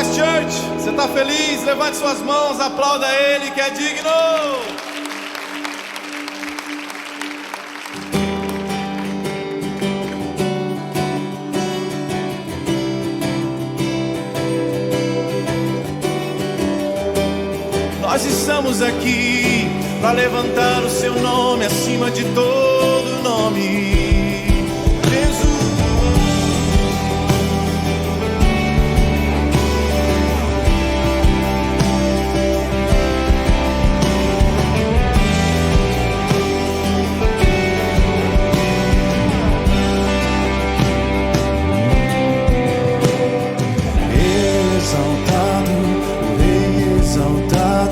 Paz Church, você está feliz? Levante suas mãos, aplauda Ele que é digno. Nós estamos aqui para levantar o seu nome acima de todo nome.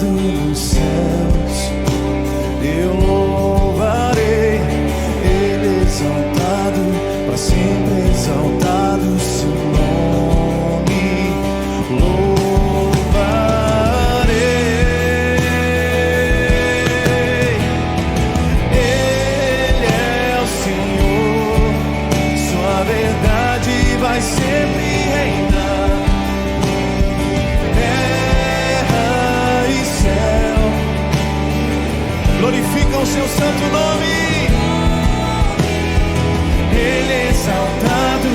Nos céus, eu louvarei, Ele exaltado, para sempre exaltado o seu nome, louvarei. Ele é o Senhor, sua verdade vai sempre reinar. Glorificam o seu santo nome. Ele é exaltado,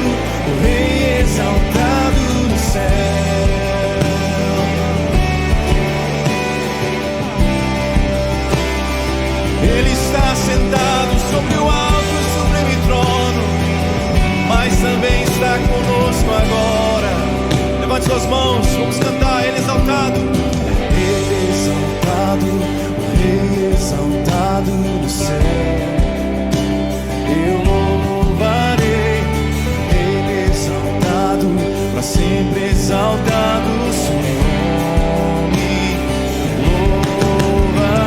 o Rei exaltado no céu. Ele está sentado sobre o alto e sublime trono, mas também está conosco agora. Levante suas mãos, vamos cantar. Ele é exaltado. Ele é exaltado, exaltado no céu, eu louvarei, Ele exaltado, para sempre exaltado o seu nome, louvarei.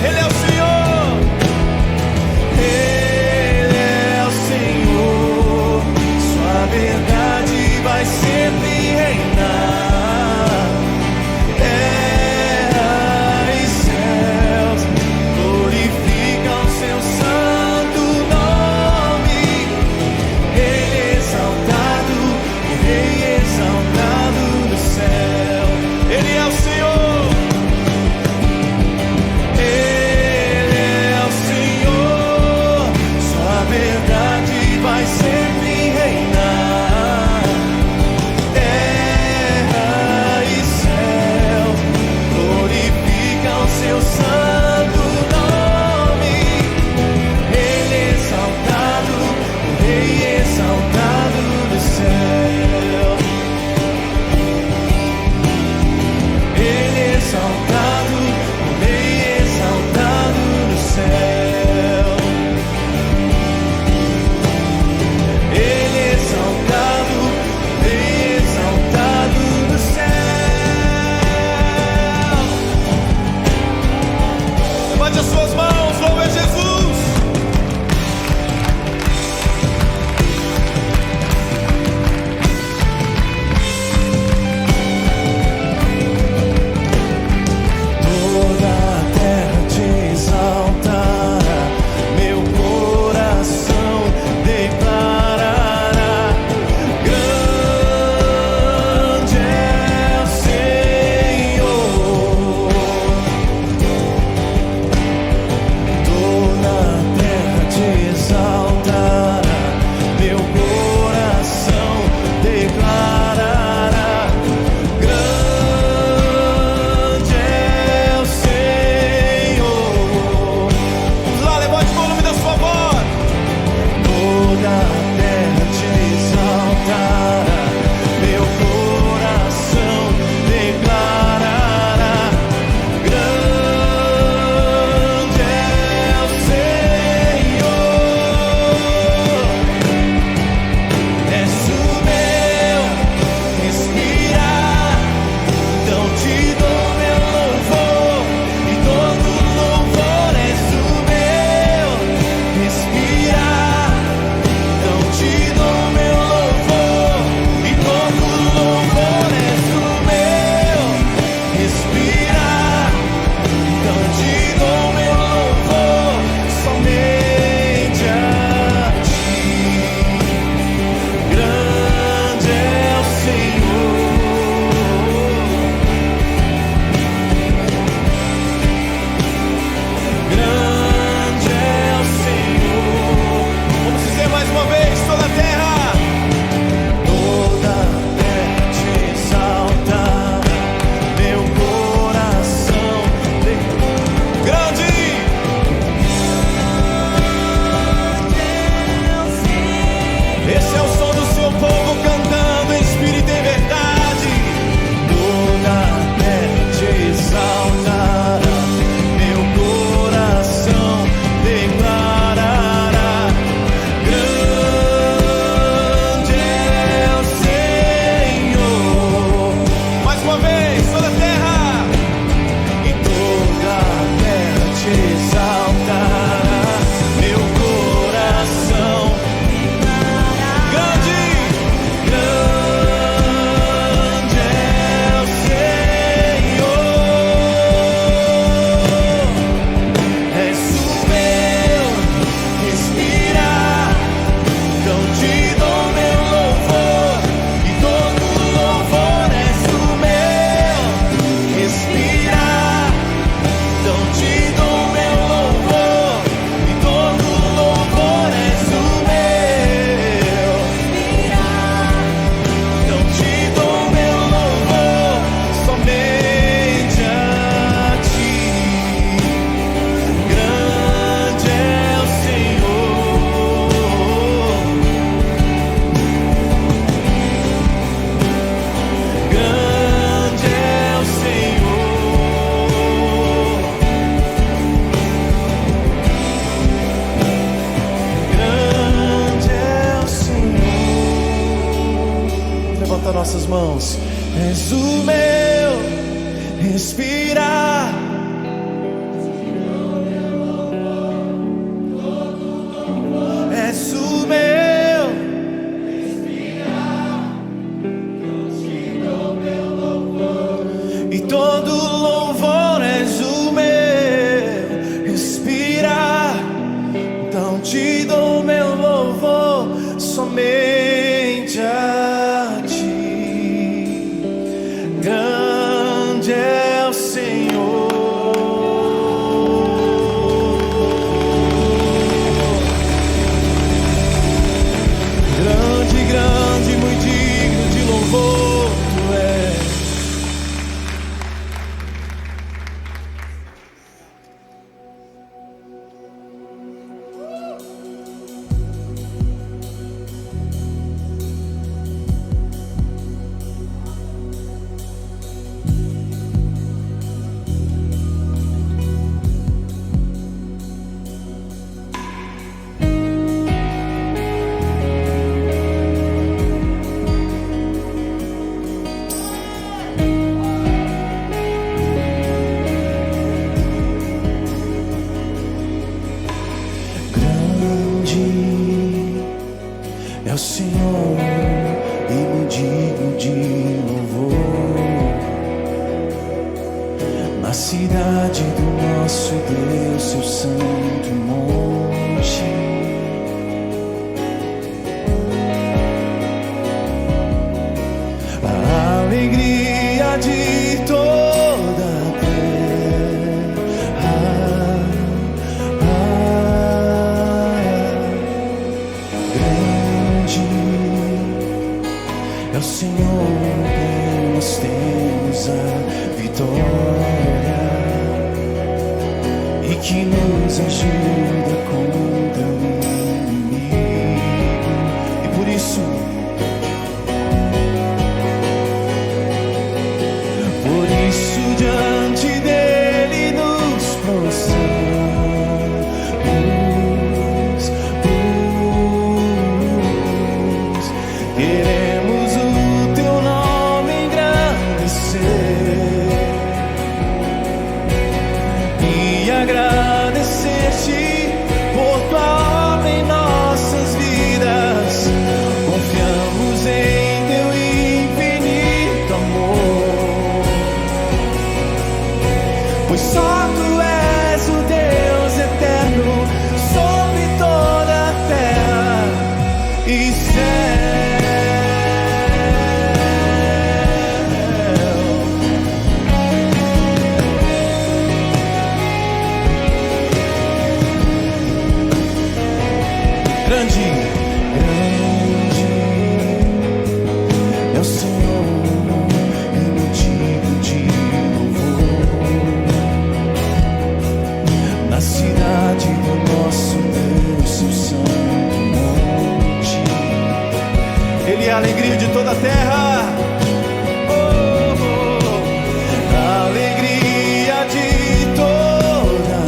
Ele é o Senhor, Ele é o Senhor, sua verdade vai sempre reinar. Hey, levanta nossas mãos. És o meu respirar. És o meu respirar. Contigo meu louvor. E todo louvor és o meu respirar. Então te dou meu louvor somente a ti. Grande é o Senhor. Grande, grande, muito digno de louvor tu és. É o Senhor e me digno de louvor. Na cidade do nosso Deus, seu santo monte. A alegria de toda a terra. É o Senhor que nós temos a vitória e que nos ajuda contra o inimigo. E por isso diante dele nos prostramos. Queremos o teu nome engrandecer e agradecer-te por tua obra em nossas vidas. Confiamos em teu infinito amor, pois só tu és o Deus eterno sobre toda a terra e céu. Grande, grande é o Senhor e me digno de louvor. Na cidade do nosso Deus, seu santo monte. Ele é a alegria de toda a terra. A alegria de toda a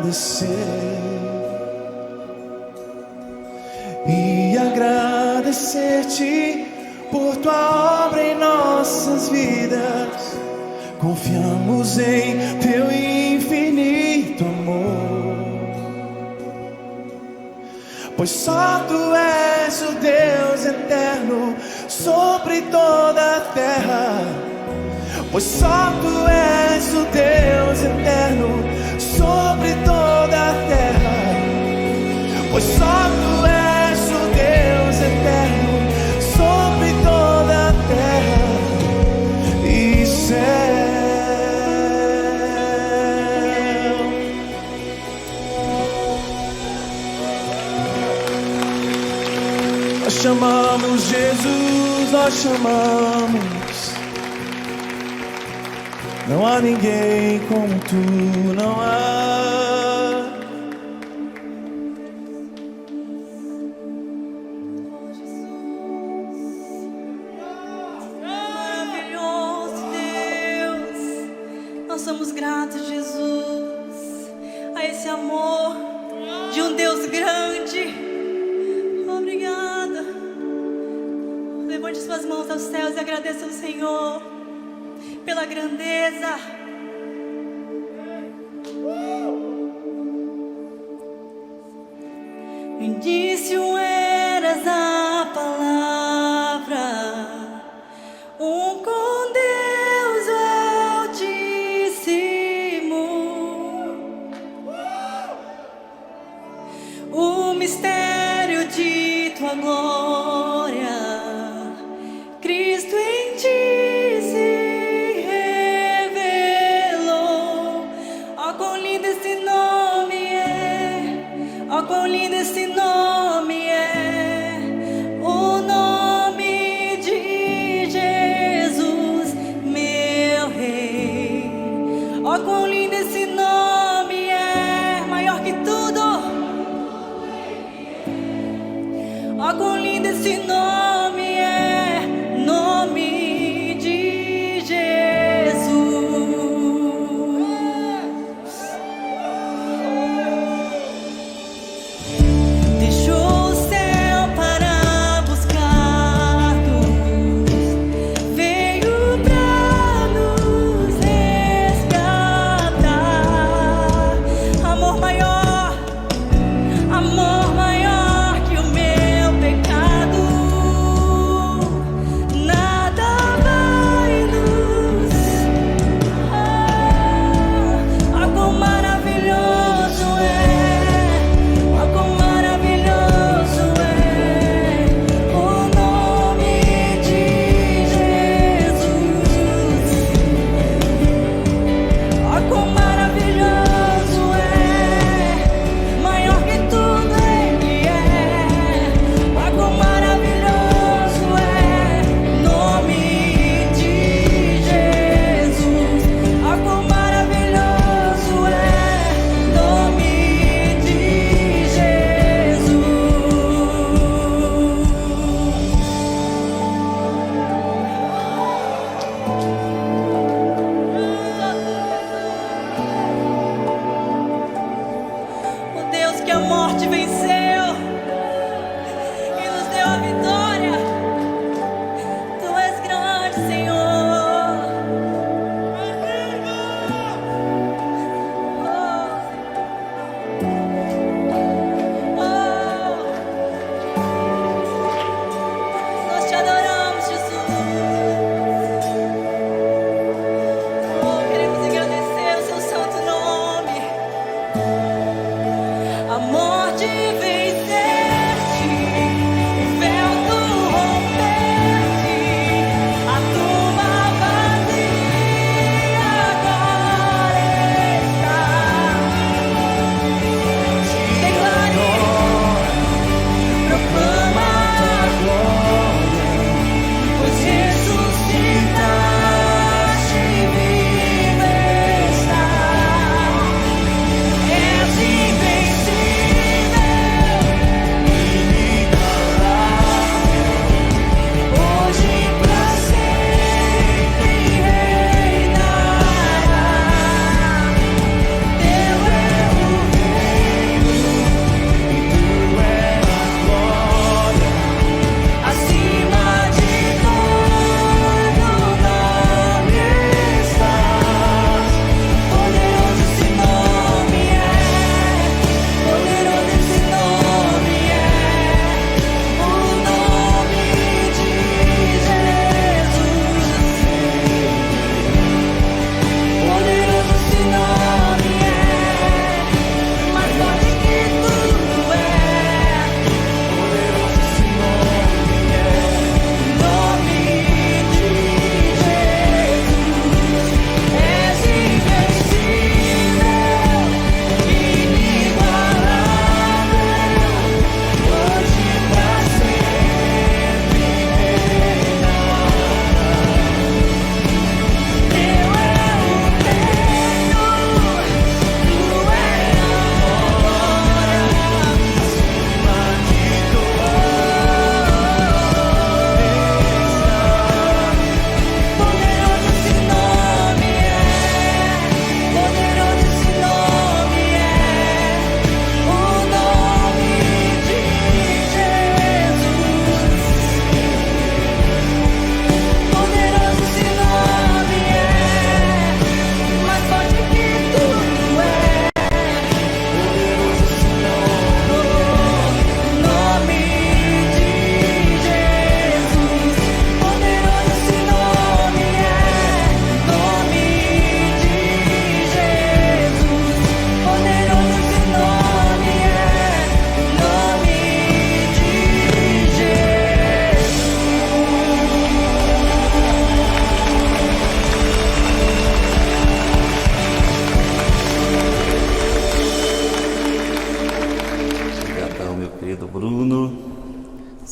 agradecer e agradecer-te por tua obra em nossas vidas. Confiamos em teu infinito amor, pois só tu és o Deus eterno sobre toda a terra. Pois só tu és o Deus eterno sobre toda a terra. Pois só tu és o Deus eterno sobre toda a terra e céu. Nós chamamos Jesus, nós chamamos. Não há ninguém como tu, não há. Maravilhoso Deus, nós somos gratos, Jesus, a esse amor de um Deus grande. Obrigada. Levante suas mãos aos céus e agradeça ao Senhor pela grandeza. No início eras a palavra, com Deus Altíssimo, o mistério de tua glória, Cristo em ti se quão lindo esse nome é, o nome de Jesus, meu Rei. Ó, quão lindo esse nome é, maior que tudo. Ó, quão lindo esse nome é, nome de Jesus.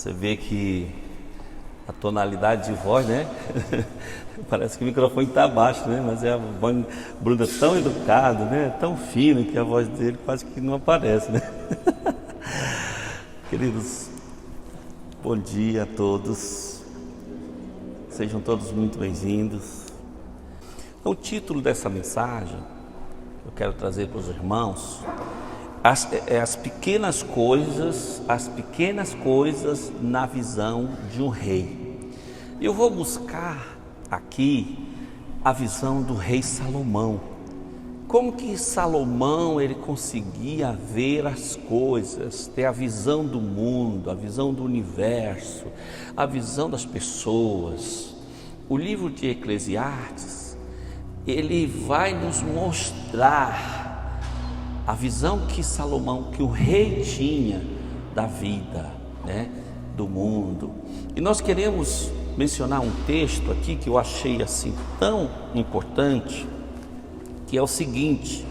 Você vê que a tonalidade de voz, né? Parece que o microfone está baixo, né? Mas é a voz Bruna tão educada, né? Tão fina que a voz dele quase que não aparece, né? Queridos, bom dia a todos. Sejam todos muito bem-vindos. O título dessa mensagem eu quero trazer para os irmãos as pequenas coisas na visão de um rei. Eu vou buscar aqui a visão do rei Salomão. Como que Salomão ele conseguia ver as coisas, ter a visão do mundo, a visão do universo, a visão das pessoas. O livro de Eclesiastes, ele vai nos mostrar a visão que Salomão, que o rei tinha da vida, né, do mundo. E nós queremos mencionar um texto aqui que eu achei assim tão importante, que é o seguinte,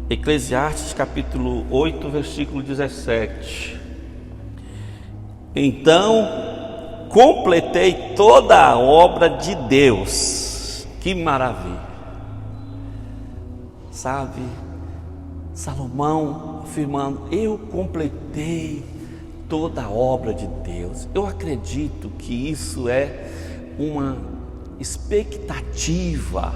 Eclesiastes capítulo 8, versículo 17. Então completei toda a obra de Deus. Que maravilha! Sabe, Salomão afirmando: eu completei toda a obra de Deus. Eu acredito que isso é uma expectativa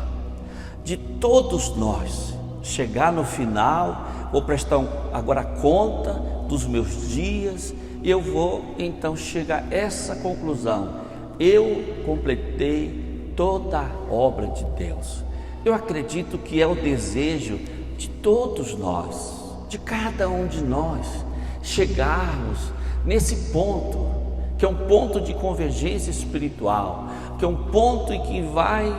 de todos nós. Chegar no final, vou prestar agora conta dos meus dias, e eu vou então chegar a essa conclusão: eu completei toda a obra de Deus. Eu acredito que é o desejo de todos nós, de cada um de nós, chegarmos nesse ponto, que é um ponto de convergência espiritual, que é um ponto em que vai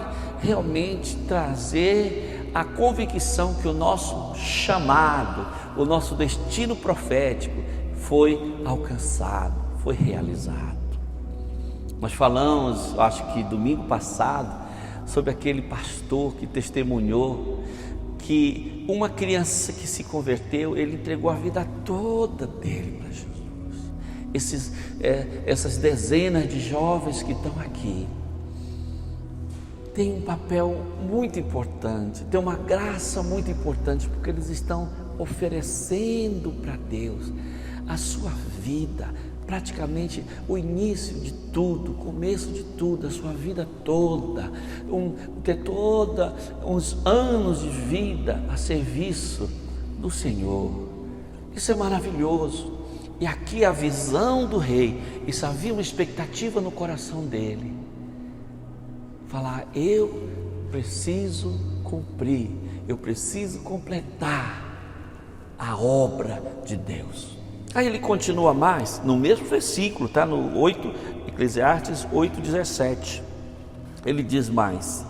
realmente trazer a convicção que o nosso chamado, o nosso destino profético foi alcançado, foi realizado. Nós falamos, acho que domingo passado, sobre aquele pastor que testemunhou que uma criança que se converteu, ele entregou a vida toda dele para Jesus. Essas dezenas de jovens que estão aqui têm um papel muito importante, tem uma graça muito importante, porque eles estão oferecendo para Deus a sua vida, praticamente o início de tudo, o começo de tudo, a sua vida toda, ter uns anos de vida a serviço do Senhor. Isso é maravilhoso. E aqui a visão do rei, isso havia uma expectativa no coração dele, falar: eu preciso cumprir, eu preciso completar a obra de Deus. Aí ele continua mais, no mesmo versículo, está no 8, Eclesiastes 8:17. Ele diz mais: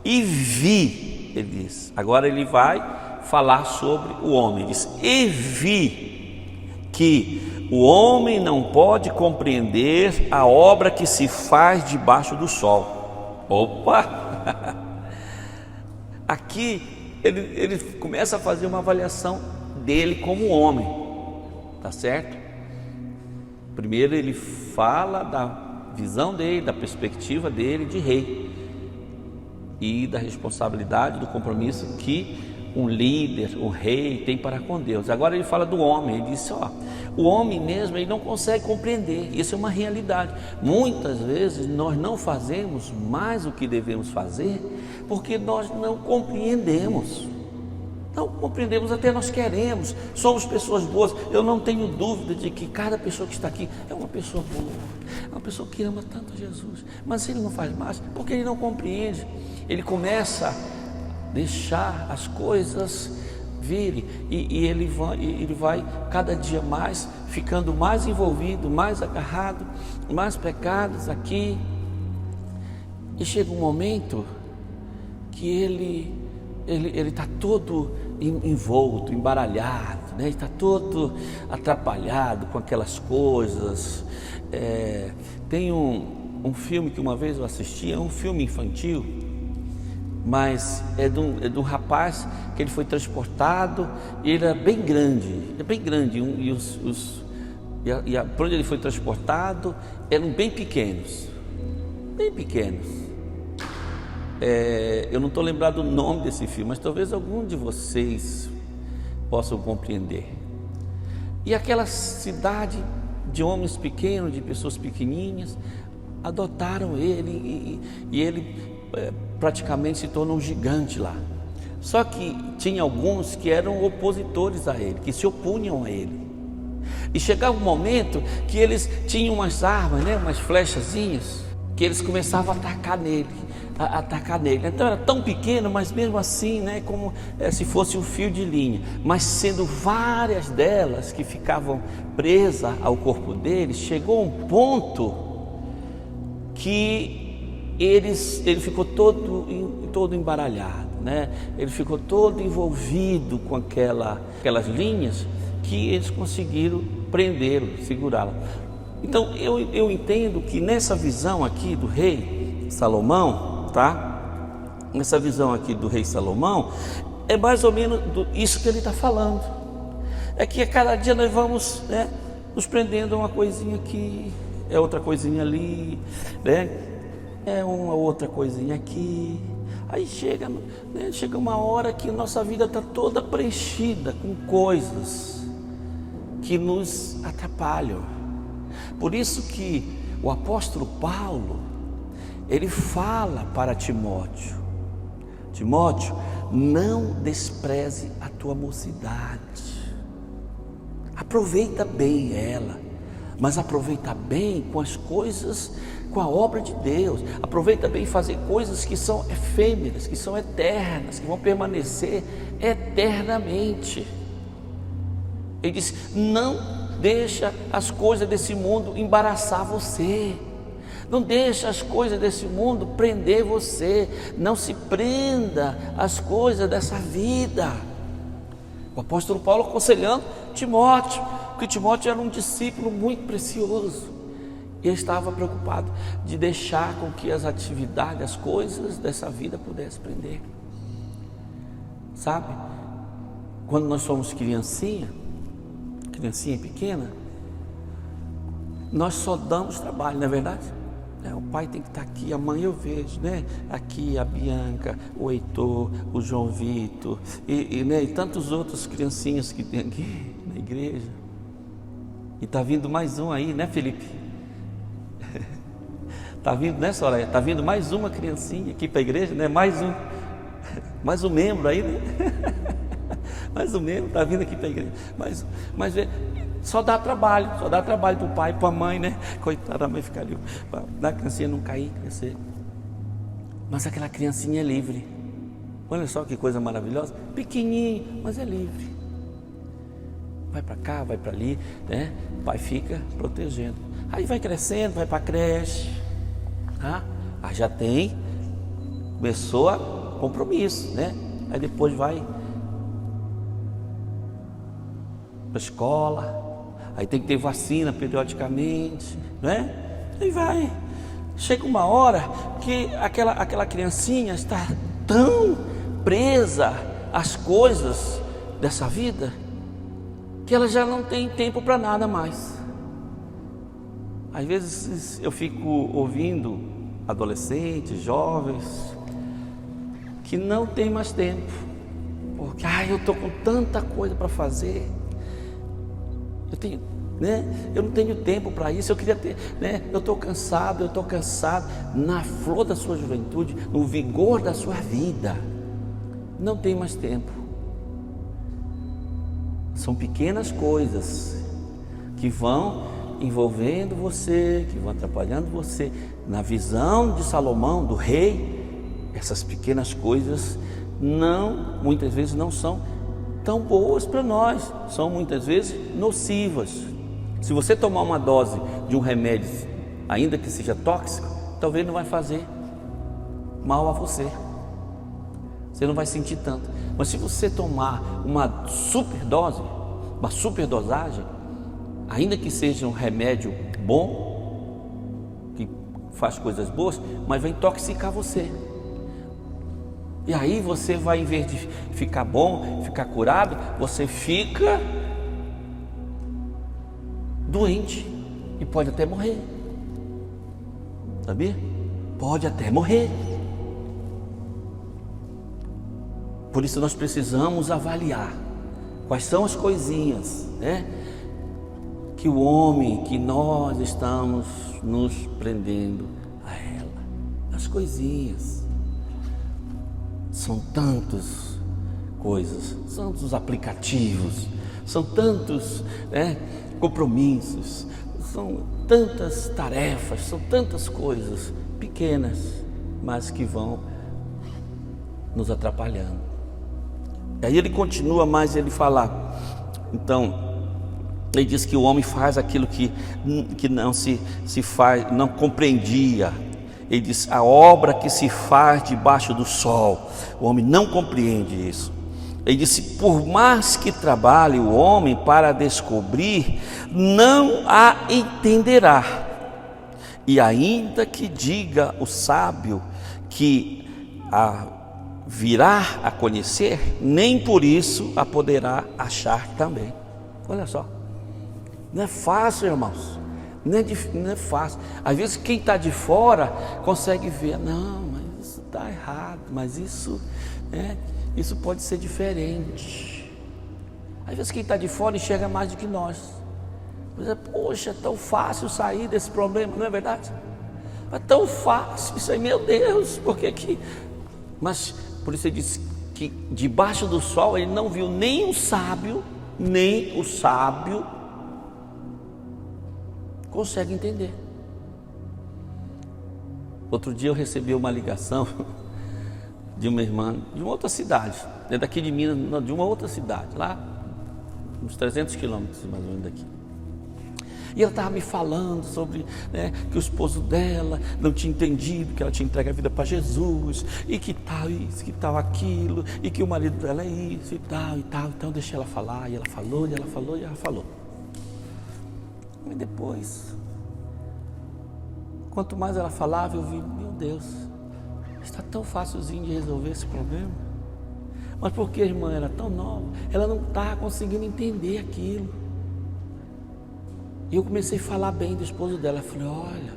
e vi, ele diz, agora ele vai falar sobre o homem, ele diz: e vi que o homem não pode compreender a obra que se faz debaixo do sol. Opa! Aqui ele começa a fazer uma avaliação dele como homem. Tá certo? Primeiro ele fala da visão dele, da perspectiva dele de rei e da responsabilidade, do compromisso que um líder, um rei tem para com Deus. Agora ele fala do homem, ele disse: o homem mesmo, ele não consegue compreender. Isso é uma realidade. Muitas vezes nós não fazemos mais o que devemos fazer porque nós não compreendemos. Não compreendemos, até nós queremos, somos pessoas boas. Eu não tenho dúvida de que cada pessoa que está aqui é uma pessoa boa, é uma pessoa que ama tanto a Jesus, mas ele não faz mais, porque ele não compreende. Ele começa a deixar as coisas virem, e ele vai cada dia mais ficando mais envolvido, mais agarrado, mais pecados aqui, e chega um momento que ele está todo envolto, embaralhado, né? Está todo atrapalhado com aquelas coisas. Tem um filme que uma vez eu assisti, é um filme infantil, mas é de um rapaz que ele foi transportado, e ele era bem grande, e para onde ele foi transportado eram bem pequenos. Eu não estou lembrado do nome desse filme, mas talvez algum de vocês possam compreender. E aquela cidade de homens pequenos, de pessoas pequenininhas, adotaram ele e ele praticamente se tornou um gigante lá. Só que tinha alguns que eram opositores a ele, que se opunham a ele. E chegava um momento que eles tinham umas armas, né, umas flechazinhas, que eles começavam a atacar nele. Então era tão pequeno, mas mesmo assim, né, como se fosse um fio de linha. Mas sendo várias delas que ficavam presas ao corpo dele, chegou um ponto que ele ficou todo embaralhado, né? Ele ficou todo envolvido com aquelas linhas, que eles conseguiram prendê-lo, segurá-lo. Então eu entendo que nessa visão aqui do rei Salomão, tá? Nessa visão aqui do rei Salomão, é mais ou menos isso que ele está falando. É que a cada dia nós vamos, né, nos prendendo a uma coisinha aqui, é outra coisinha ali, né? É uma outra coisinha aqui. Aí chega uma hora que nossa vida está toda preenchida com coisas que nos atrapalham. Por isso que o apóstolo Paulo, ele fala para Timóteo: Timóteo, não despreze a tua mocidade, aproveita bem ela, mas aproveita bem com as coisas, com a obra de Deus. Aproveita bem fazer coisas que são efêmeras, que são eternas, que vão permanecer eternamente. Ele diz: não deixa as coisas desse mundo embaraçar você, não deixa as coisas desse mundo prender você, não se prenda às coisas dessa vida. O apóstolo Paulo aconselhando Timóteo, porque Timóteo era um discípulo muito precioso, e ele estava preocupado de deixar com que as atividades, as coisas dessa vida pudessem prender. Sabe, quando nós somos criancinha pequena, nós só damos trabalho, não é verdade? O pai tem que estar aqui, a mãe eu vejo, né? Aqui a Bianca, o Heitor, o João Vitor e tantos outros criancinhas que tem aqui na igreja. E está vindo mais um aí, né, Felipe? Está vindo, né, Soraya? Está vindo mais uma criancinha aqui para a igreja, né? Mais um membro aí, né? Mais um membro está vindo aqui para a igreja. Mas só dá trabalho para o pai, para a mãe, né? Coitada, a mãe fica ali, para a criancinha não cair, crescer. Mas aquela criancinha é livre. Olha só que coisa maravilhosa, pequenininho, mas é livre. Vai para cá, vai para ali, né? O pai fica protegendo. Aí vai crescendo, vai para a creche. Aí já começou a compromisso, né? Aí depois vai para a escola. Aí tem que ter vacina periodicamente, né? Aí vai. Chega uma hora que aquela criancinha está tão presa às coisas dessa vida que ela já não tem tempo para nada mais. Às vezes eu fico ouvindo adolescentes, jovens, que não tem mais tempo, porque eu estou com tanta coisa para fazer. Eu não tenho tempo para isso. Eu queria ter, né? Eu estou cansado. Na flor da sua juventude, no vigor da sua vida, não tem mais tempo. São pequenas coisas que vão envolvendo você, que vão atrapalhando você. Na visão de Salomão, do rei, essas pequenas coisas muitas vezes não são tão boas para nós, são muitas vezes nocivas. Se você tomar uma dose de um remédio, ainda que seja tóxico, talvez não vai fazer mal a você, você não vai sentir tanto. Mas se você tomar uma superdosagem, ainda que seja um remédio bom, que faz coisas boas, mas vai intoxicar você. E aí você vai, em vez de ficar bom, ficar curado, você fica doente e pode até morrer. Sabia? Pode até morrer. Por isso nós precisamos avaliar quais são as coisinhas, né, que o homem, que nós estamos nos prendendo a ela. As coisinhas. São tantas coisas, são tantos aplicativos, são tantos, né, compromissos, são tantas tarefas, são tantas coisas pequenas, mas que vão nos atrapalhando. E aí ele continua mais, ele fala, então, ele diz que o homem faz aquilo que não se faz, não compreendia. Ele diz, a obra que se faz debaixo do sol, o homem não compreende isso. Ele disse, por mais que trabalhe o homem para descobrir, não a entenderá. E ainda que diga o sábio que a virá a conhecer, nem por isso a poderá achar também. Olha só, não é fácil, irmãos, não é fácil. Às vezes quem está de fora consegue ver, não, mas isso está errado, mas isso pode ser diferente. Às vezes quem está de fora enxerga mais do que nós. Poxa, é tão fácil sair desse problema, não é verdade? É tão fácil, isso aí, meu Deus, por que que... Mas por isso ele disse que debaixo do sol ele não viu nem o sábio consegue entender. Outro dia eu recebi uma ligação de uma irmã de uma outra cidade, daqui de Minas, não, de uma outra cidade, lá uns 300 quilômetros mais ou menos daqui. E ela estava me falando sobre, né, que o esposo dela não tinha entendido que ela tinha entregue a vida para Jesus, e que tal isso, que tal aquilo, e que o marido dela é isso e tal. Então eu deixei ela falar, e ela falou. E depois, quanto mais ela falava, eu vi, meu Deus, está tão facilzinho de resolver esse problema. Mas porque a irmã era tão nova, ela não estava conseguindo entender aquilo. E eu comecei a falar bem do esposo dela. Eu falei, olha,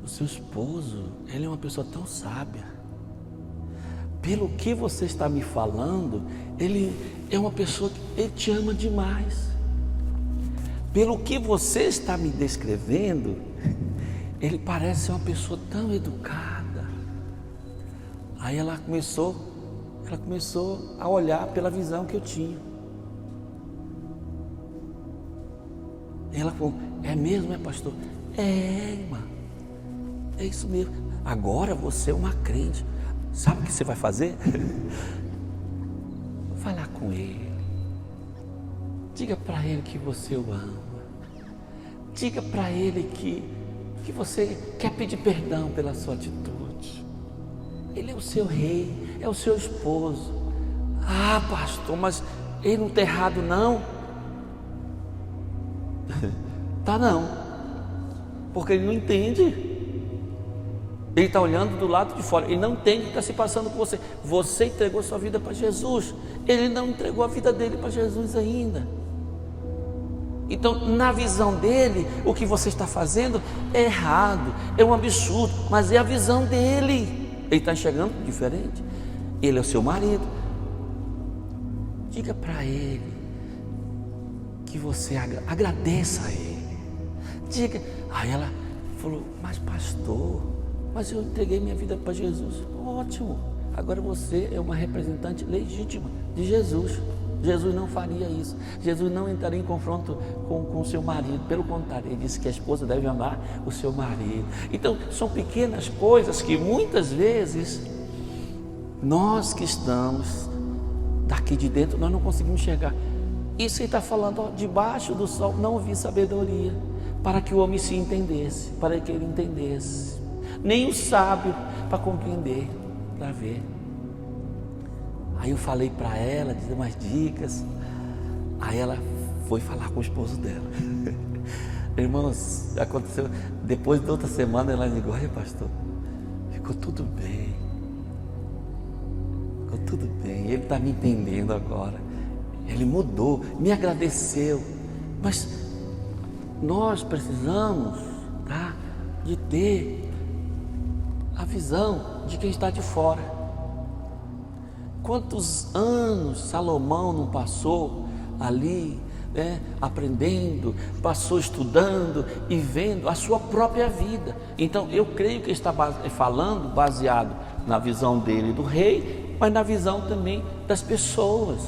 o seu esposo, ele é uma pessoa tão sábia. Pelo que você está me falando, ele é uma pessoa que ele te ama demais. Pelo que você está me descrevendo, ele parece ser uma pessoa tão educada. Aí ela começou a olhar pela visão que eu tinha. Ela falou, é mesmo, pastor? É, irmã, é isso mesmo. Agora você é uma crente. Sabe o que você vai fazer? Falar com ele. Diga para ele que você o ama. Diga para ele que você quer pedir perdão pela sua atitude. Ele é o seu rei, é o seu esposo. Ah, pastor, mas ele não está errado não? Tá não, porque ele não entende. Ele está olhando do lado de fora, ele não entende o que está se passando com você. Você entregou sua vida para Jesus, ele não entregou a vida dele para Jesus ainda. Então, na visão dele, o que você está fazendo é errado, é um absurdo, mas é a visão dele. Ele está enxergando diferente. Ele é o seu marido. Diga para ele que você agradeça a ele. Diga. Aí ela falou, mas pastor, mas eu entreguei minha vida para Jesus. Ótimo, agora você é uma representante legítima de Jesus. Jesus não faria isso. Jesus não entraria em confronto com o seu marido. Pelo contrário, ele disse que a esposa deve amar o seu marido. Então são pequenas coisas que muitas vezes nós que estamos daqui de dentro, nós não conseguimos enxergar. Isso ele está falando, ó, debaixo do sol não ouvi sabedoria, para que o homem se entendesse, para que ele entendesse. Nem o sábio para compreender, para ver. Aí eu falei para ela, dei umas dicas. Aí ela foi falar com o esposo dela. Irmãos, aconteceu, depois de outra semana ela ligou, olha pastor, ficou tudo bem. Ficou tudo bem, ele está me entendendo agora. Ele mudou, me agradeceu. Mas nós precisamos, tá, de ter a visão de quem está de fora. Quantos anos Salomão não passou ali, aprendendo, passou estudando e vendo a sua própria vida. Então eu creio que ele está falando baseado na visão dele do rei, mas na visão também das pessoas.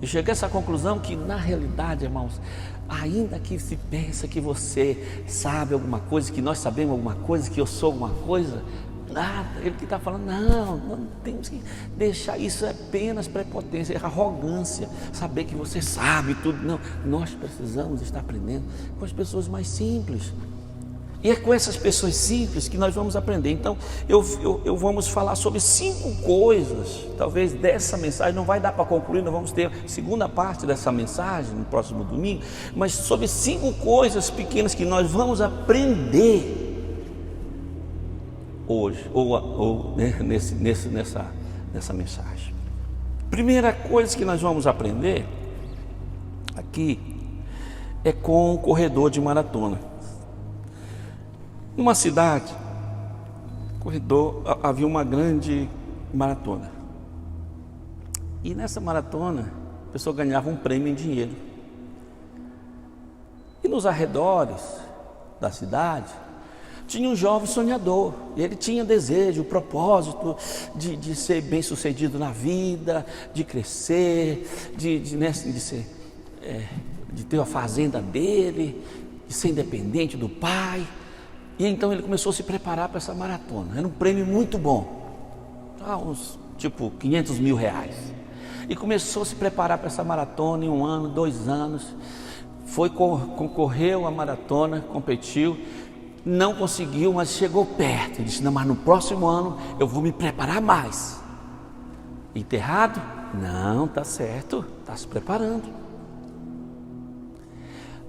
E cheguei a essa conclusão que, na realidade, irmãos, ainda que se pensa que você sabe alguma coisa, que nós sabemos alguma coisa, que eu sou alguma coisa, nada. Ele que está falando, não temos que deixar isso, é apenas prepotência, é arrogância, saber que você sabe tudo. Não, nós precisamos estar aprendendo com as pessoas mais simples. E é com essas pessoas simples que nós vamos aprender. Então, eu vamos falar sobre 5 coisas. Talvez dessa mensagem não vai dar para concluir, nós vamos ter a segunda parte dessa mensagem no próximo domingo. Mas sobre 5 coisas pequenas que nós vamos aprender hoje, nessa mensagem. Primeira coisa que nós vamos aprender aqui é com o corredor de maratona. Numa cidade, havia uma grande maratona. E nessa maratona, a pessoa ganhava um prêmio em dinheiro. E nos arredores da cidade, tinha um jovem sonhador. Ele tinha desejo, propósito de ser bem sucedido na vida, de crescer, de ter a fazenda dele, de ser independente do pai. E então ele começou a se preparar para essa maratona. Era um prêmio muito bom, uns tipo 500 mil reais. E começou a se preparar para essa maratona em 1 ano, 2 anos. Concorreu à maratona, competiu, não conseguiu, mas chegou perto. Ele disse, não, mas no próximo ano eu vou me preparar mais. Enterrado? Não, tá certo, está se preparando.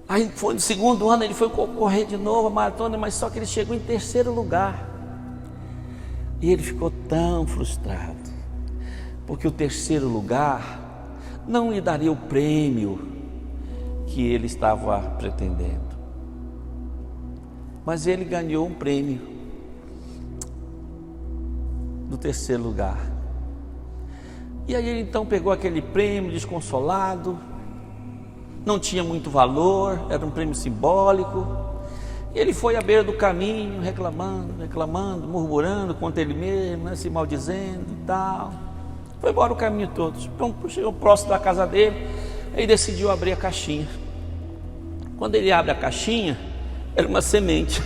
Aí foi no segundo ano, ele foi concorrer de novo a maratona, mas só que ele chegou em 3º lugar. E ele ficou tão frustrado, porque o 3º lugar não lhe daria o prêmio que ele estava pretendendo. Mas ele ganhou um prêmio do 3º lugar. E aí ele então pegou aquele prêmio desconsolado. Não tinha muito valor, era um prêmio simbólico. Ele foi à beira do caminho, reclamando, murmurando contra ele mesmo, se maldizendo e tal. Foi embora o caminho todo. Chegou próximo da casa dele, aí decidiu abrir a caixinha. Quando ele abre a caixinha, era uma semente.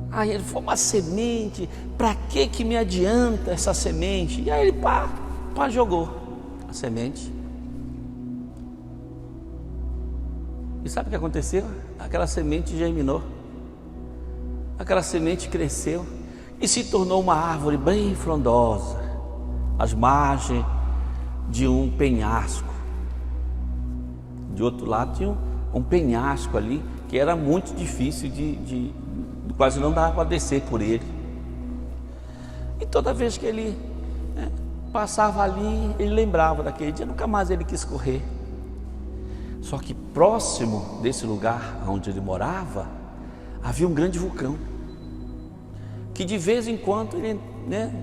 Aí ele falou, uma semente, para que me adianta essa semente? E aí ele jogou a semente. E sabe o que aconteceu? Aquela semente germinou, aquela semente cresceu e se tornou uma árvore bem frondosa, às margens de um penhasco. De outro lado tinha um penhasco ali, que era muito difícil quase não dava para descer por ele. E toda vez que ele passava ali, ele lembrava daquele dia, nunca mais ele quis correr. Só que próximo desse lugar onde ele morava, havia um grande vulcão, que de vez em quando ele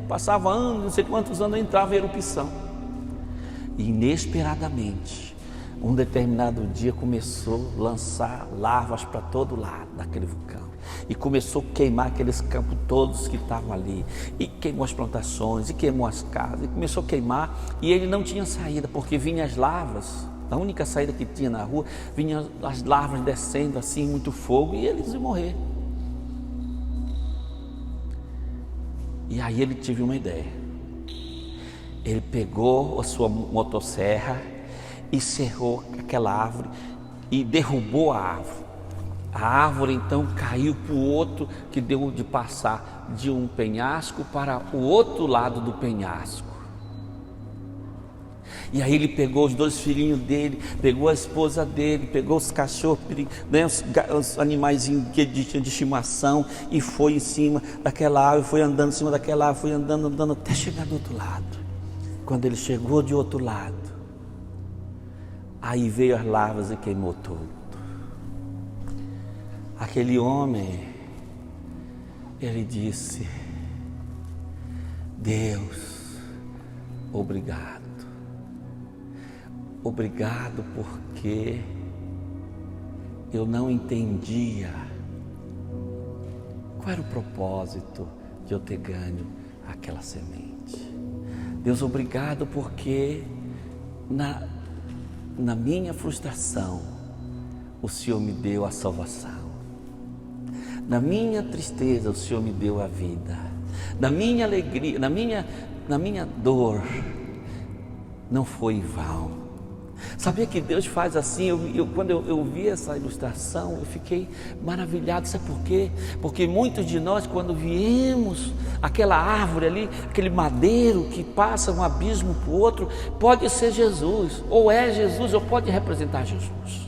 passava anos, não sei quantos anos, entrava em erupção. E inesperadamente, um determinado dia começou a lançar lavas para todo lado daquele vulcão. E começou a queimar aqueles campos todos que estavam ali. E queimou as plantações, e queimou as casas, e começou a queimar. E ele não tinha saída, porque vinham as lavas. A única saída que tinha na rua, vinham as larvas descendo assim, muito fogo, e eles iam morrer. E aí ele teve uma ideia. Ele pegou a sua motosserra e cerrou aquela árvore e derrubou a árvore. A árvore então caiu para o outro, que deu de passar de um penhasco para o outro lado do penhasco. E aí ele pegou os 2 filhinhos dele, pegou a esposa dele, pegou os cachorros, os animaizinhos que ele tinha de estimação, e foi em cima daquela árvore, foi andando em cima daquela árvore, foi andando até chegar do outro lado. Quando ele chegou de outro lado, Aí veio as larvas e queimou tudo. Aquele homem, ele disse: Deus, obrigado. Obrigado porque eu não entendia qual era o propósito de eu ter ganho aquela semente. Deus, obrigado porque na minha frustração o Senhor me deu a salvação. Na minha tristeza o Senhor me deu a vida. Na minha alegria, na minha dor, não foi em vão. Sabia que Deus faz assim? Quando eu vi essa ilustração, eu fiquei maravilhado. Sabe por quê? Porque muitos de nós, quando viemos aquela árvore ali, aquele madeiro que passa um abismo para o outro, pode ser Jesus, ou é Jesus, ou pode representar Jesus.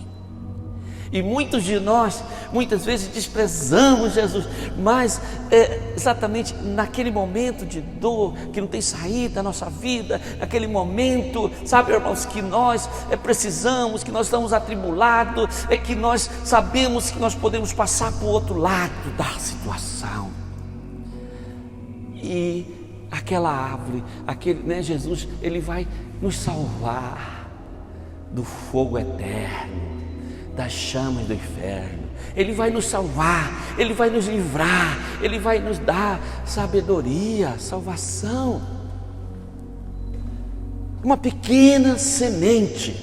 E muitos de nós, muitas vezes desprezamos Jesus, mas exatamente naquele momento de dor, que não tem saída da nossa vida, aquele momento, sabe, irmãos, que nós precisamos, que nós estamos atribulados, que nós sabemos que nós podemos passar para o outro lado da situação. E aquela árvore, Jesus, ele vai nos salvar do fogo eterno, das chamas do inferno. Ele vai nos salvar, Ele vai nos livrar, Ele vai nos dar sabedoria, salvação. Uma pequena semente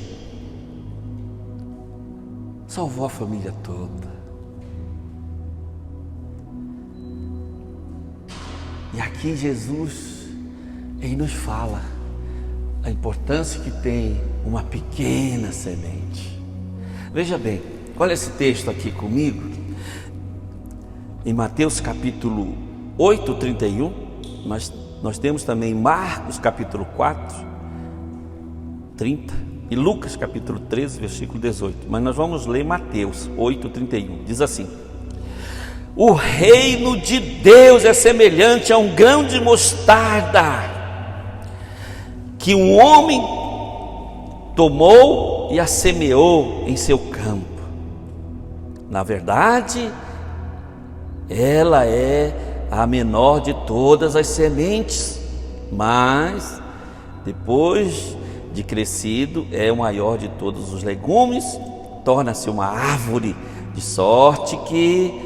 salvou a família toda. E aqui Jesus, Ele nos fala a importância que tem uma pequena semente. Veja bem, olha esse texto aqui comigo, em Mateus capítulo 8, 31, mas nós temos também Marcos capítulo 4, 30 e Lucas capítulo 13, versículo 18, mas nós vamos ler Mateus 8, 31, diz assim: o reino de Deus é semelhante a um grão de mostarda, que um homem tomou e a semeou em seu campo. Na verdade, ela é a menor de todas as sementes, mas depois de crescido é o maior de todos os legumes, torna-se uma árvore, de sorte que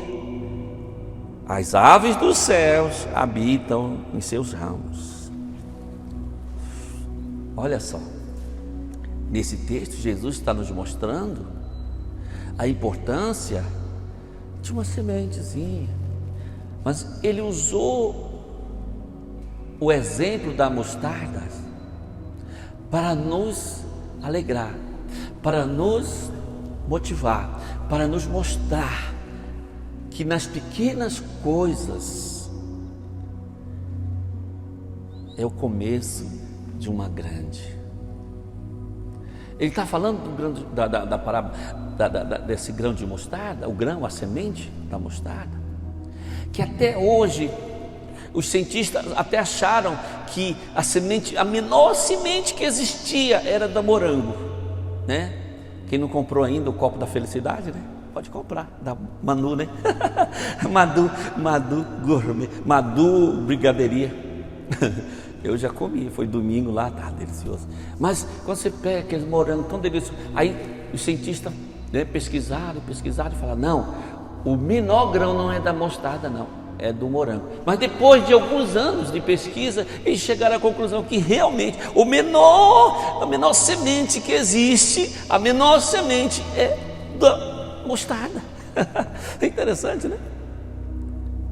as aves dos céus habitam em seus ramos. Olha só, nesse texto Jesus está nos mostrando a importância de uma sementezinha, mas ele usou o exemplo da mostarda para nos alegrar, para nos motivar, para nos mostrar que nas pequenas coisas é o começo de uma grande. Ele está falando do grão, da parábola desse grão de mostarda, o grão, a semente da mostarda, que até hoje os cientistas até acharam que a semente, a menor semente que existia era da morango, né? Quem não comprou ainda o copo da felicidade, né? Pode comprar, da Manu, né? Madu Gourmet, Madu Brigadeiria. Eu já comi, foi domingo lá, tá delicioso. Mas quando você pega aqueles morangos tão deliciosos, aí os cientistas, né, pesquisaram e falaram: não, o menor grão não é da mostarda, não, é do morango. Mas depois de alguns anos de pesquisa, eles chegaram à conclusão que realmente a menor semente que existe, a menor semente é da mostarda. É interessante, né?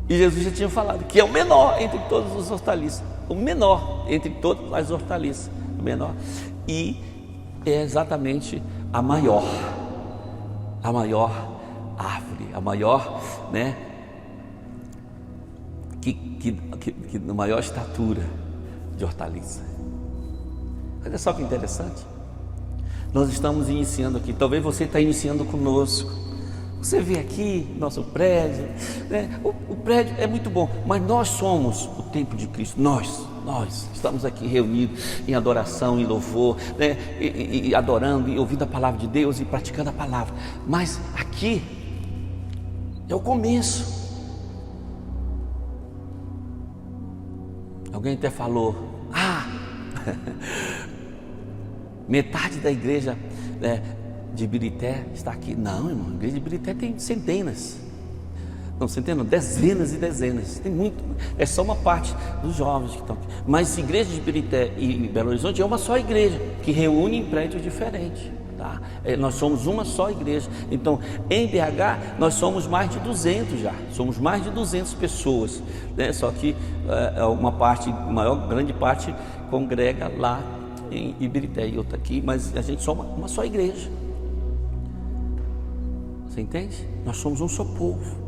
E Jesus já tinha falado que é o menor entre todos os hortaliças, o menor entre todas as hortaliças, o menor, e é exatamente a maior árvore, a maior, né, que na maior estatura de hortaliça. Olha só que interessante. Nós estamos iniciando aqui, talvez você está iniciando conosco. Você vê aqui nosso prédio, né? O prédio é muito bom, mas nós somos o templo de Cristo. Nós nós estamos aqui reunidos em adoração, em louvor, né? e adorando, e ouvindo a palavra de Deus e praticando a palavra. Mas aqui é o começo. Alguém até falou, metade da igreja de Ibirité está aqui. Não, irmão, a igreja de Ibirité tem centenas. Não, centenas, dezenas e dezenas. Tem muito. É só uma parte dos jovens que estão aqui. Mas a igreja de Ibirité e Belo Horizonte é uma só igreja, que reúne em prédios diferentes. Tá? Nós somos uma só igreja. Então, em BH, nós somos mais de 200 já. Somos mais de 200 pessoas, né? Só que uma parte, grande parte, congrega lá em Ibirité e outra aqui. Mas a gente somos uma só igreja. Você entende? Nós somos um só povo.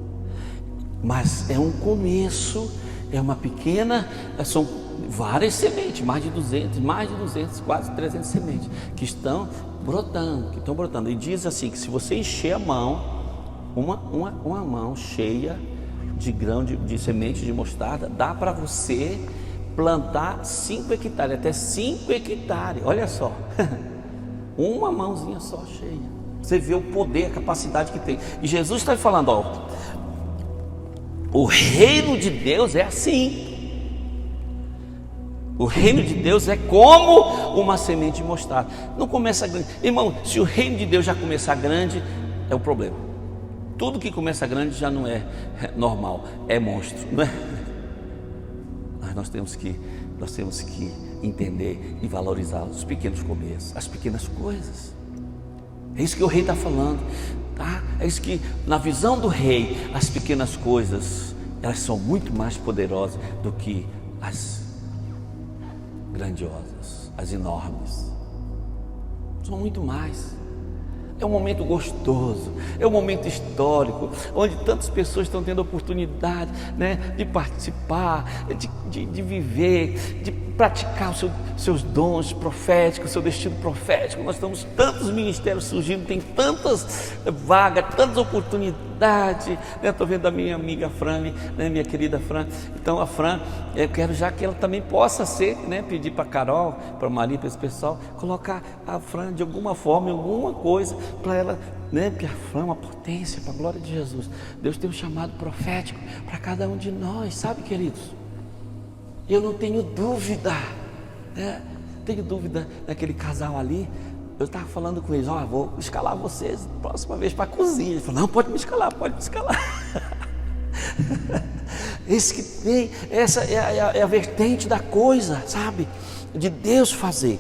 Mas é um começo, é uma pequena, são várias sementes, mais de 200, quase 300 sementes que estão brotando, E diz assim, que se você encher a mão, uma mão cheia de grão de semente de mostarda, dá para você plantar 5 hectares, até 5 hectares, olha só, uma mãozinha só cheia. Você vê o poder, a capacidade que tem. E Jesus está falando, o reino de Deus é assim. O reino de Deus é como uma semente de mostarda. Não começa grande. Irmão, se o reino de Deus já começar grande, é um problema. Tudo que começa grande já não é normal, é monstro, não é? Mas nós temos que entender e valorizar os pequenos começos, as pequenas coisas. É isso que o rei está falando, tá? É isso que, na visão do rei, as pequenas coisas, elas são muito mais poderosas do que as grandiosas, as enormes. São muito mais. É um momento gostoso, é um momento histórico, onde tantas pessoas estão tendo a oportunidade, né, de participar, de viver, de praticar os seus dons proféticos, o seu destino profético. Nós estamos tantos ministérios surgindo, tem tantas vagas, tantas oportunidades, né? Estou vendo a minha amiga Fran, né, minha querida Fran. Então a Fran, eu quero já que ela também possa ser, né, pedir para a Carol, para a Maria, para esse pessoal, colocar a Fran de alguma forma, em alguma coisa, para ela, né, porque a Fran é uma potência, para a glória de Jesus. Deus tem um chamado profético para cada um de nós, sabe, queridos? Eu não tenho dúvida, né? Tenho dúvida daquele casal ali. Eu estava falando com eles, vou escalar vocês próxima vez para a cozinha. Ele falou, não, pode me escalar. Esse que tem, essa é a vertente da coisa, sabe? De Deus fazer.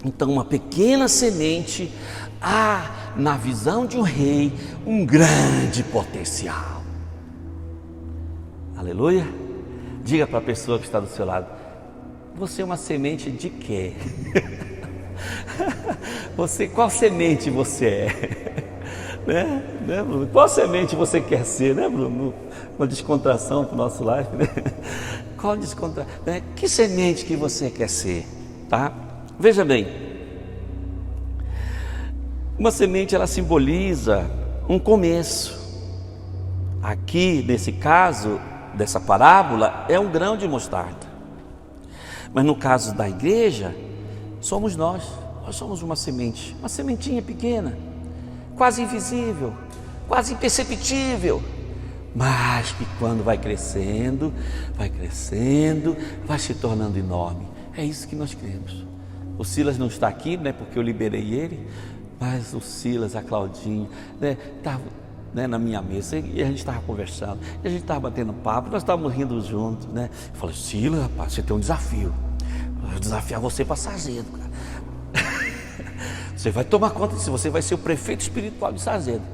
Então, uma pequena semente, na visão de um rei, um grande potencial. Aleluia. Diga para a pessoa que está do seu lado, você é uma semente de quê? Qual semente você é? né, Bruno? Qual semente você quer ser, né, Bruno? Uma descontração para o nosso life, né? Qual descontração? Né? Que semente que você quer ser, tá? Veja bem, uma semente, ela simboliza um começo. Aqui, nesse caso dessa parábola, é um grão de mostarda. Mas no caso da igreja, somos nós somos uma semente, uma sementinha pequena, quase invisível, quase imperceptível, mas que quando vai crescendo, vai se tornando enorme. É isso que nós cremos. O Silas não está aqui, né, porque eu liberei ele, mas o Silas, a Claudinha, né, estavam, né, na minha mesa, e a gente estava conversando, e a gente estava batendo papo, nós estávamos rindo juntos, né? Eu falei, Silas, rapaz, você tem um desafio. Eu vou desafiar você para Sarzedo, cara. Você vai tomar conta disso, você vai ser o prefeito espiritual de Sarzedo.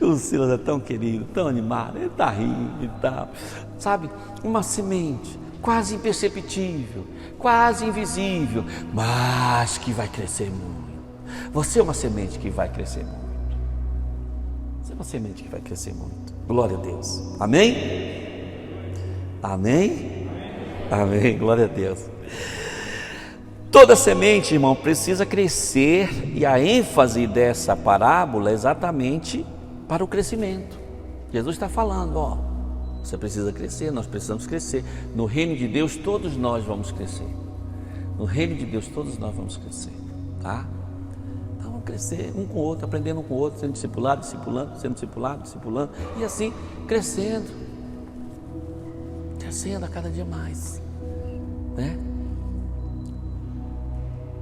O Silas é tão querido, tão animado, ele está rindo e tal. Sabe, uma semente quase imperceptível, quase invisível, mas que vai crescer muito. Você é uma semente que vai crescer muito. Uma semente que vai crescer muito. Glória a Deus. Amém? Amém? Amém. Glória a Deus. Toda semente, irmão, precisa crescer, e a ênfase dessa parábola é exatamente para o crescimento. Jesus está falando, Você precisa crescer, nós precisamos crescer. No reino de Deus, todos nós vamos crescer. No reino de Deus, todos nós vamos crescer, tá? Então vamos crescer um com o outro, aprendendo um com o outro, sendo discipulado, discipulando, sendo discipulado, discipulando, e assim crescendo a cada dia mais, né?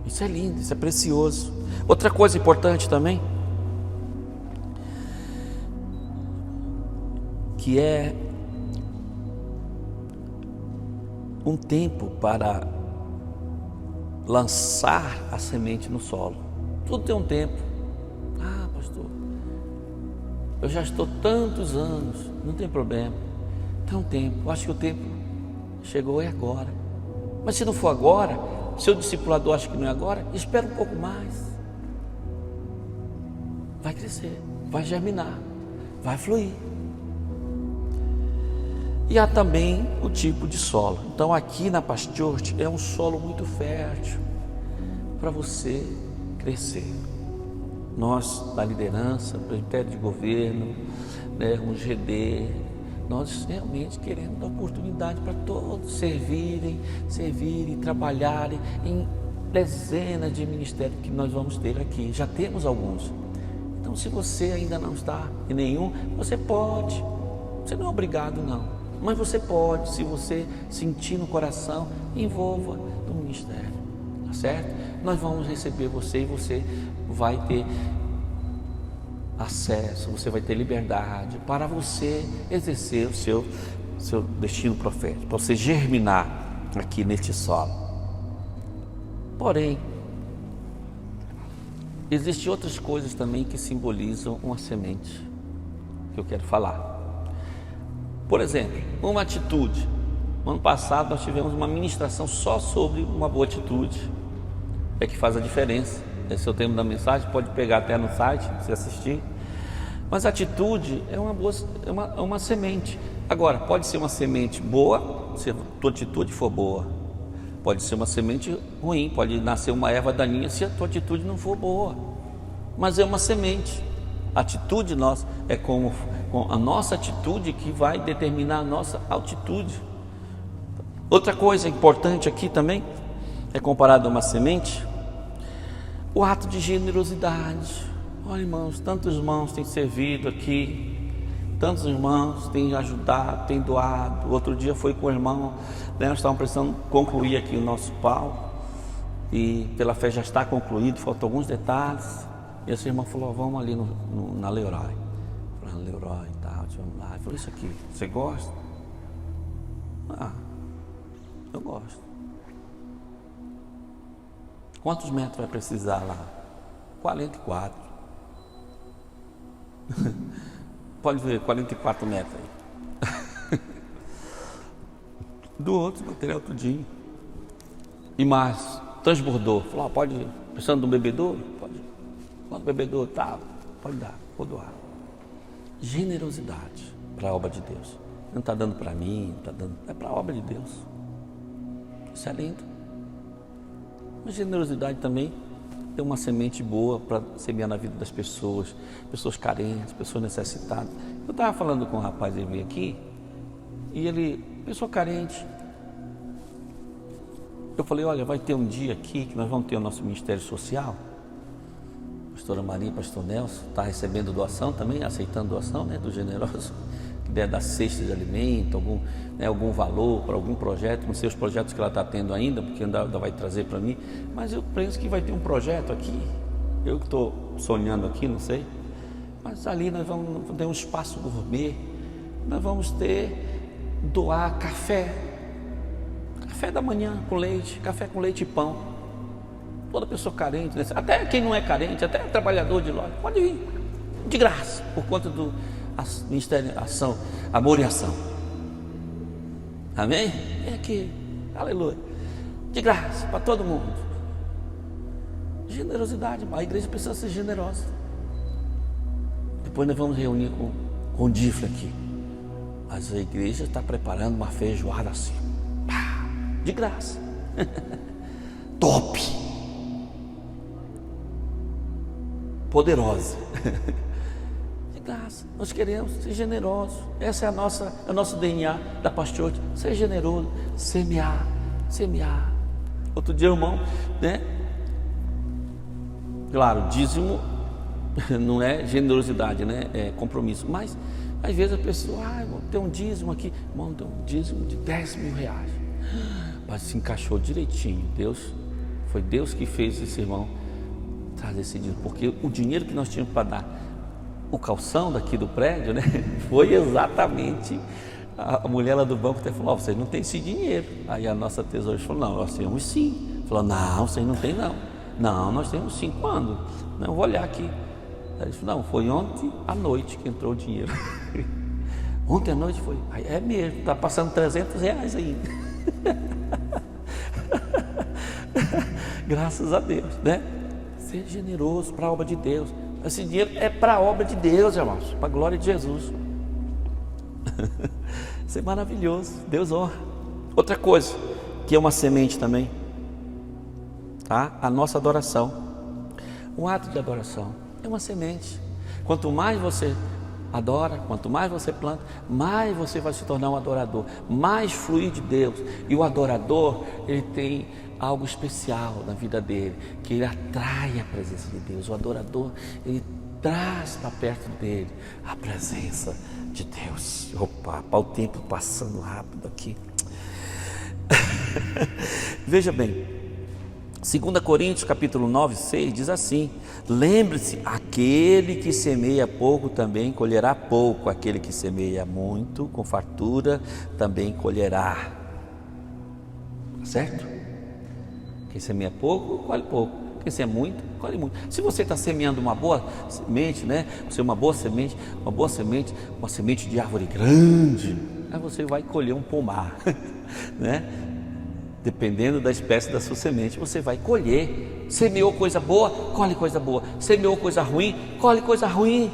Isso é lindo, isso é precioso. Outra coisa importante também, que é um tempo para lançar a semente no solo. Tudo tem um tempo. Ah, pastor, eu já estou tantos anos, não tem problema. Tem um tempo, eu acho que o tempo chegou é agora. Mas se não for agora, se o discipulador acha que não é agora, espera um pouco mais. Vai crescer, vai germinar, vai fluir. E há também o tipo de solo. Então aqui na Paz Church é um solo muito fértil para você crescer. Nós da liderança, presbitério de governo, né, um GD, nós realmente queremos dar oportunidade para todos servirem, trabalharem em dezenas de ministérios que nós vamos ter aqui. Já temos alguns. Então se você ainda não está em nenhum, você pode. Você não é obrigado não. Mas você pode, se você sentir no coração, envolva no ministério, tá certo? Nós vamos receber você e você vai ter acesso, você vai ter liberdade para você exercer o seu destino profético, para você germinar aqui neste solo. Porém, existem outras coisas também que simbolizam uma semente, que eu quero falar. Por exemplo, uma atitude. No ano passado nós tivemos uma ministração só sobre uma boa atitude. É que faz a diferença. Esse é o tema da mensagem, pode pegar até no site, se assistir. Mas a atitude é uma semente. Agora, pode ser uma semente boa, se a tua atitude for boa. Pode ser uma semente ruim, pode nascer uma erva daninha se a tua atitude não for boa. Mas é uma semente. A atitude nossa é com a nossa atitude que vai determinar a nossa altitude. Outra coisa importante aqui também é comparado a uma semente, o ato de generosidade. Olha, irmãos, tantos irmãos têm servido aqui, tantos irmãos têm ajudado, têm doado. Outro dia foi com o irmão, né, nós estávamos precisando concluir aqui o nosso pau, e pela fé já está concluído, faltam alguns detalhes. E esse irmão falou, vamos ali na Leroy. Falei, Leroy e tal, vamos lá. Ele falou, isso aqui, você gosta? Ah, eu gosto. Quantos metros vai precisar lá? 44. Pode ver, 44 metros aí. Do outro material tudinho. E mais, transbordou. Falou, pode, precisando de um bebedouro? Pode. Quanto bebedouro? Tá, pode dar, vou doar. Generosidade para a obra de Deus. Não está dando para mim, está dando, é para a obra de Deus. Isso é lindo. Mas generosidade também é uma semente boa para semear na vida das pessoas, pessoas carentes, pessoas necessitadas. Eu estava falando com um rapaz, ele veio aqui, e ele, pessoa carente. Eu falei, olha, vai ter um dia aqui que nós vamos ter o nosso ministério social. Pastora Maria, pastor Nelson, está recebendo doação também, aceitando doação, né, do generoso, que der da cesta de alimento, algum valor para algum projeto, não sei os projetos que ela está tendo ainda, porque ainda vai trazer para mim, mas eu penso que vai ter um projeto aqui, eu que estou sonhando aqui, não sei, mas ali nós vamos ter um espaço gourmet, nós vamos doar café da manhã com leite, café com leite e pão. Toda pessoa carente, né? Até quem não é carente, até trabalhador de loja, pode vir, de graça, por conta do Ministério de Ação, Amor e Ação. Amém? É aqui, aleluia, de graça, para todo mundo. Generosidade, a igreja precisa ser generosa. Depois nós vamos reunir com o Difra aqui. Mas a igreja está preparando uma feijoada assim, pá, de graça. Top! Poderosa. De graça. Nós queremos ser generosos. Essa é o nosso DNA da Pastor. Ser generoso, semear. Outro dia, irmão, né? Claro, dízimo não é generosidade, né? É compromisso. Mas às vezes a pessoa, irmão, tem um dízimo aqui, irmão, tem um dízimo de 10 mil reais. Mas se encaixou direitinho. Foi Deus que fez esse irmão trazer esse dízimo, porque o dinheiro que nós tínhamos para dar, o calção daqui do prédio, né? Foi exatamente a mulher lá do banco até falou: vocês não têm esse dinheiro. Aí a nossa tesoureira falou: não, nós temos sim. Falou: não, vocês não têm não. Não, nós temos sim. Quando? Não, vou olhar aqui. Aí ele falou: não, foi ontem à noite que entrou o dinheiro. Ontem à noite foi. Aí, é mesmo, está passando 300 reais ainda. Graças a Deus, né? Ser generoso para a obra de Deus. Esse dinheiro é para a obra de Deus, irmãos, para a glória de Jesus. Isso é maravilhoso, Deus honra. Outra coisa, que é uma semente também, tá? A nossa adoração. O ato de adoração é uma semente. Quanto mais você adora, quanto mais você planta, mais você vai se tornar um adorador, mais fluir de Deus. E o adorador, ele tem algo especial na vida dele, que ele atrai a presença de Deus. O adorador, ele traz para perto dele a presença de Deus. Opa, o tempo passando rápido aqui. Veja bem, 2 Coríntios capítulo 9, 6 diz assim: lembre-se, aquele que semeia pouco também colherá pouco, aquele que semeia muito com fartura também colherá. Certo? Quem semeia pouco, colhe pouco. Quem semeia muito, colhe muito. Se você está semeando uma boa semente, né? Você uma semente de árvore grande, aí você vai colher um pomar, né? Dependendo da espécie da sua semente, você vai colher. Semeou coisa boa, colhe coisa boa. Semeou coisa ruim, colhe coisa ruim.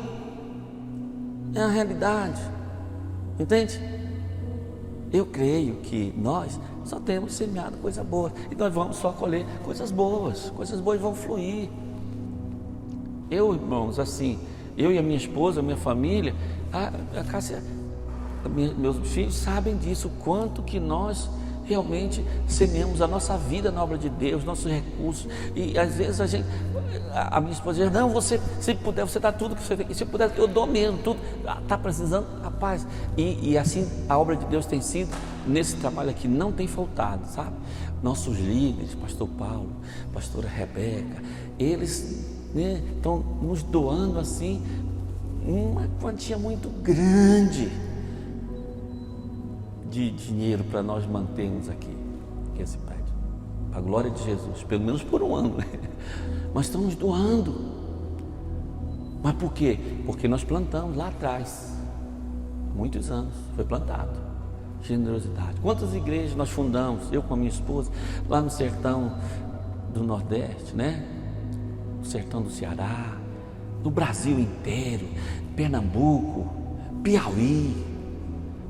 É a realidade. Entende? Eu creio que nós só temos semeado coisa boa, e nós vamos só colher coisas boas vão fluir. Eu, irmãos, assim, eu e a minha esposa, a minha família, a Cássia, meus filhos sabem disso, o quanto que nós realmente semeamos a nossa vida na obra de Deus, nossos recursos. E às vezes a minha esposa diz: não, você, se puder, você dá tudo que você tem, e se puder, eu dou mesmo, tudo, está precisando, rapaz. E assim a obra de Deus tem sido, nesse trabalho aqui, não tem faltado, sabe? Nossos líderes, pastor Paulo, pastora Rebeca, eles, né, estão nos doando assim uma quantia muito grande de dinheiro para nós mantermos aqui esse prédio, para a glória de Jesus, pelo menos por um ano, né? Mas estamos doando. Mas por quê? Porque nós plantamos lá atrás, muitos anos, foi plantado generosidade. Quantas igrejas nós fundamos, eu com a minha esposa, lá no sertão do Nordeste, né? No sertão do Ceará, no Brasil inteiro, Pernambuco, Piauí,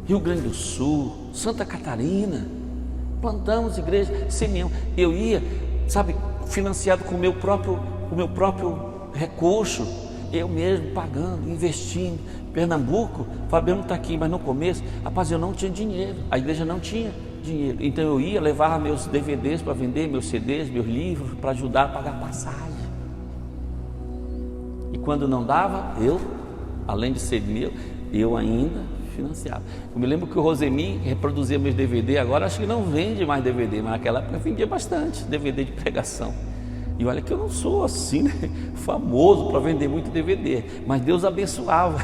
Rio Grande do Sul, Santa Catarina, plantamos igrejas, semeamos. Eu ia, sabe, financiado com o meu próprio recurso, eu mesmo pagando, investindo. Pernambuco, Fabiano está aqui, mas no começo, rapaz, eu não tinha dinheiro, a igreja não tinha dinheiro, então eu ia, levava meus DVDs para vender, meus CDs, meus livros, para ajudar a pagar passagem. E quando não dava, eu, além de ser meu, eu ainda financiava. Eu me lembro que o Rosemi reproduzia meus DVD, agora acho que não vende mais DVD, mas naquela época vendia bastante DVD de pregação. E olha que eu não sou assim, né, famoso para vender muito DVD, mas Deus abençoava.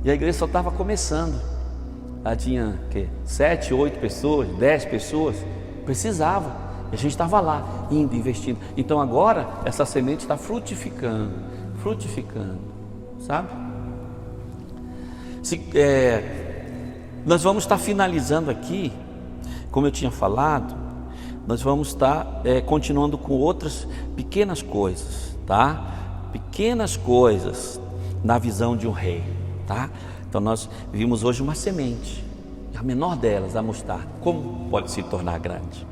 E a igreja só estava começando. Lá tinha 7, 8 pessoas, 10 pessoas, precisava. E a gente estava lá, indo, investindo. Então agora essa semente está frutificando, sabe? Nós vamos estar finalizando aqui, como eu tinha falado, nós vamos estar continuando com outras pequenas coisas, tá? Pequenas coisas na visão de um rei, tá? Então nós vimos hoje uma semente, a menor delas, a mostarda, como pode se tornar grande.